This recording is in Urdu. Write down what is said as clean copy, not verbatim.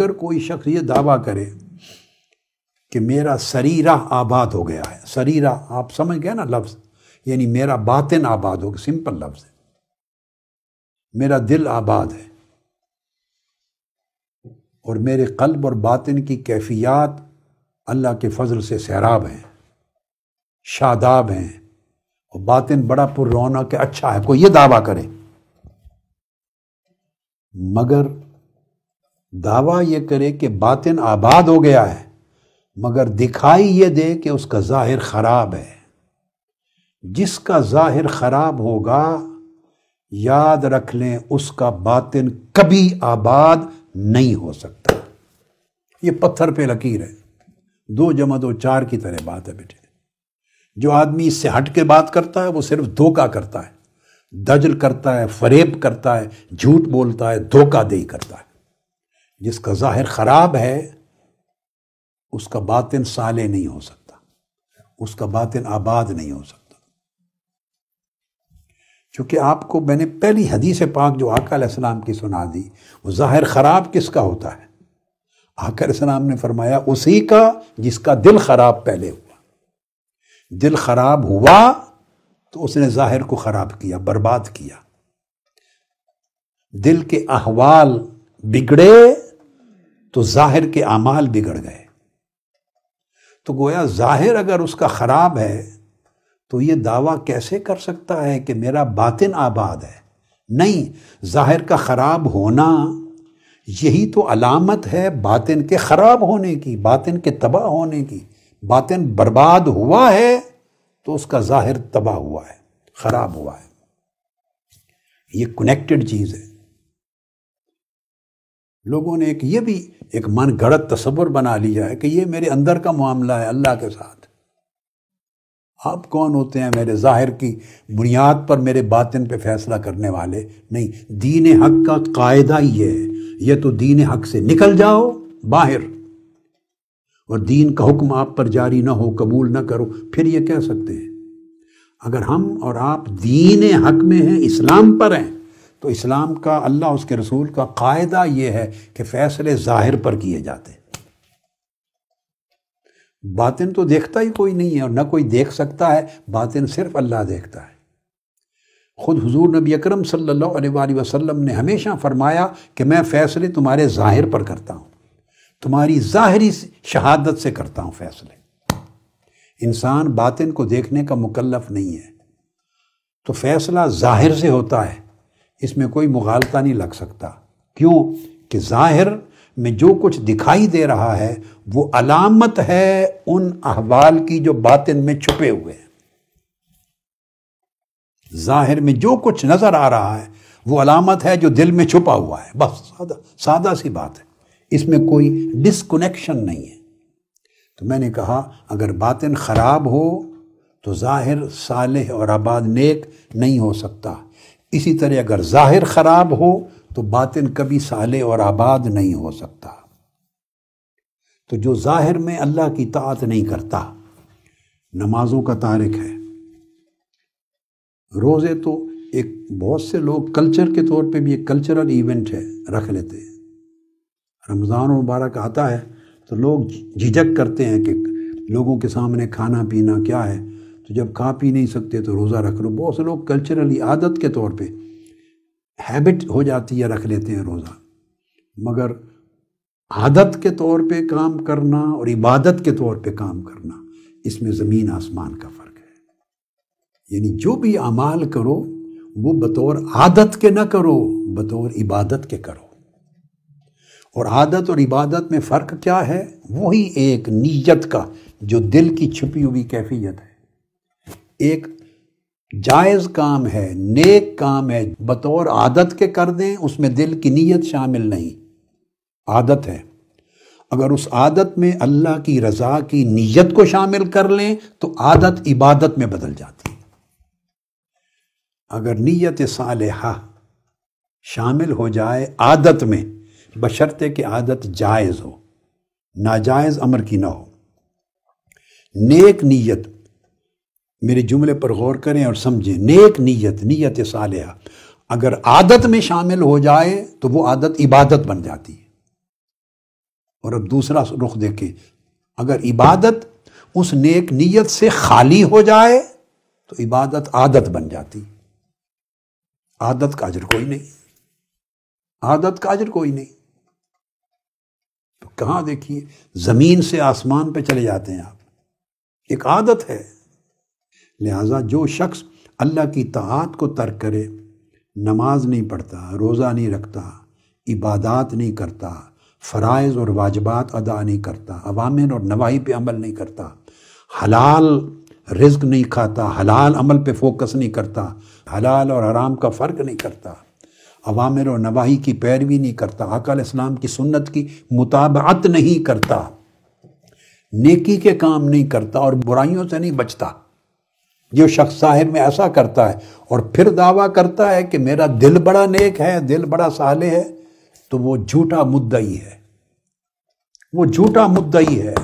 اگر کوئی شخص یہ دعویٰ کرے کہ میرا سریرہ آباد ہو گیا ہے، سریرہ آپ سمجھ گئے نا لفظ، یعنی میرا باطن آباد ہو گیا، سمپل لفظ ہے، میرا دل آباد ہے اور میرے قلب اور باطن کی کیفیات اللہ کے فضل سے سیراب ہیں، شاداب ہیں، اور باطن بڑا پر رونق ہے، اچھا ہے، کوئی یہ دعویٰ کرے، مگر دعویٰ یہ کرے کہ باطن آباد ہو گیا ہے مگر دکھائی یہ دے کہ اس کا ظاہر خراب ہے، جس کا ظاہر خراب ہوگا یاد رکھ لیں اس کا باطن کبھی آباد نہیں ہو سکتا۔ یہ پتھر پہ لکیر ہے، 2 + 2 4 کی طرح بات ہے بیٹے۔ جو آدمی اس سے ہٹ کے بات کرتا ہے وہ صرف دھوکہ کرتا ہے، دجل کرتا ہے، فریب کرتا ہے، جھوٹ بولتا ہے، دھوکہ دہی کرتا ہے۔ جس کا ظاہر خراب ہے اس کا باطن صالح نہیں ہو سکتا، اس کا باطن آباد نہیں ہو سکتا۔ چونکہ آپ کو میں نے پہلی حدیث پاک جو آقا علیہ السلام کی سنا دی، وہ ظاہر خراب کس کا ہوتا ہے؟ آقا علیہ السلام نے فرمایا اسی کا جس کا دل خراب پہلے ہوا۔ دل خراب ہوا تو اس نے ظاہر کو خراب کیا، برباد کیا۔ دل کے احوال بگڑے تو ظاہر کے اعمال بگڑ گئے۔ تو گویا ظاہر اگر اس کا خراب ہے تو یہ دعویٰ کیسے کر سکتا ہے کہ میرا باطن آباد ہے؟ نہیں، ظاہر کا خراب ہونا یہی تو علامت ہے باطن کے خراب ہونے کی، باطن کے تباہ ہونے کی۔ باطن برباد ہوا ہے تو اس کا ظاہر تباہ ہوا ہے، خراب ہوا ہے۔ یہ کنیکٹڈ چیز ہے۔ لوگوں نے یہ بھی ایک من گھڑت تصور بنا لیا ہے کہ یہ میرے اندر کا معاملہ ہے اللہ کے ساتھ۔ آپ کون ہوتے ہیں میرے ظاہر کی بنیاد پر میرے باطن پہ فیصلہ کرنے والے؟ نہیں، دین حق کا قاعدہ یہ ہے، یہ تو دین حق سے نکل جاؤ باہر اور دین کا حکم آپ پر جاری نہ ہو، قبول نہ کرو، پھر یہ کہہ سکتے ہیں۔ اگر ہم اور آپ دین حق میں ہیں، اسلام پر ہیں، تو اسلام کا، اللہ اس کے رسول کا قاعدہ یہ ہے کہ فیصلے ظاہر پر کیے جاتے ہیں۔ باطن تو دیکھتا ہی کوئی نہیں ہے اور نہ کوئی دیکھ سکتا ہے، باطن صرف اللہ دیکھتا ہے۔ خود حضور نبی اکرم صلی اللہ علیہ وآلہ وسلم نے ہمیشہ فرمایا کہ میں فیصلے تمہارے ظاہر پر کرتا ہوں، تمہاری ظاہری شہادت سے کرتا ہوں فیصلے۔ انسان باطن کو دیکھنے کا مکلف نہیں ہے، تو فیصلہ ظاہر سے ہوتا ہے، اس میں کوئی مغالطہ نہیں لگ سکتا۔ کیوں کہ ظاہر میں جو کچھ دکھائی دے رہا ہے وہ علامت ہے ان احوال کی جو باطن میں چھپے ہوئے ہیں۔ ظاہر میں جو کچھ نظر آ رہا ہے وہ علامت ہے جو دل میں چھپا ہوا ہے، بس سادہ سی بات ہے، اس میں کوئی ڈسکنیکشن نہیں ہے۔ تو میں نے کہا اگر باطن خراب ہو تو ظاہر صالح اور آباد نیک نہیں ہو سکتا، اسی طرح اگر ظاہر خراب ہو تو باطن کبھی صالح اور آباد نہیں ہو سکتا۔ تو جو ظاہر میں اللہ کی طاعت نہیں کرتا، نمازوں کا تارک ہے، روزے تو ایک بہت سے لوگ کلچر کے طور پہ بھی ایک کلچرل ایونٹ ہے، رکھ لیتے ہیں۔ رمضان مبارک آتا ہے تو لوگ جھجک کرتے ہیں کہ لوگوں کے سامنے کھانا پینا کیا ہے، تو جب کھا پی نہیں سکتے تو روزہ رکھ لو۔ بہت سے لوگ کلچرلی عادت کے طور پہ ہیبٹ ہو جاتی ہے، رکھ لیتے ہیں روزہ، مگر عادت کے طور پہ کام کرنا اور عبادت کے طور پہ کام کرنا، اس میں زمین آسمان کا فرق ہے۔ یعنی جو بھی اعمال کرو وہ بطور عادت کے نہ کرو، بطور عبادت کے کرو۔ اور عادت اور عبادت میں فرق کیا ہے؟ وہی ایک نیت کا جو دل کی چھپی ہوئی کیفیت ہے۔ ایک جائز کام ہے، نیک کام ہے، بطور عادت کے کر دیں، اس میں دل کی نیت شامل نہیں، عادت ہے۔ اگر اس عادت میں اللہ کی رضا کی نیت کو شامل کر لیں تو عادت عبادت میں بدل جاتی ہے۔ اگر نیت صالحہ شامل ہو جائے عادت میں، بشرطے کہ عادت جائز ہو، ناجائز امر کی نہ ہو۔ نیک نیت، میرے جملے پر غور کریں اور سمجھیں، نیک نیت، نیت صالحہ اگر عادت میں شامل ہو جائے تو وہ عادت عبادت بن جاتی ہے۔ اور اب دوسرا رخ دیکھیں، اگر عبادت اس نیک نیت سے خالی ہو جائے تو عبادت عادت بن جاتی، عادت کا اجر کوئی نہیں، عادت کا اجر کوئی نہیں۔ تو کہاں دیکھیے زمین سے آسمان پہ چلے جاتے ہیں آپ، ایک عادت ہے۔ لہٰذا جو شخص اللہ کی طاعت کو ترک کرے، نماز نہیں پڑھتا، روزہ نہیں رکھتا، عبادات نہیں کرتا، فرائض اور واجبات ادا نہیں کرتا، اوامر اور نواہی پہ عمل نہیں کرتا، حلال رزق نہیں کھاتا، حلال عمل پہ فوکس نہیں کرتا، حلال اور حرام کا فرق نہیں کرتا، اوامر اور نواہی کی پیروی نہیں کرتا، آقا علیہ السلام کی سنت کی مطابعت نہیں کرتا، نیکی کے کام نہیں کرتا اور برائیوں سے نہیں بچتا، جو شخص ظاہر میں ایسا کرتا ہے اور پھر دعویٰ کرتا ہے کہ میرا دل بڑا نیک ہے، دل بڑا صالح ہے، تو وہ جھوٹا مدعی ہے، وہ جھوٹا مدعی ہے۔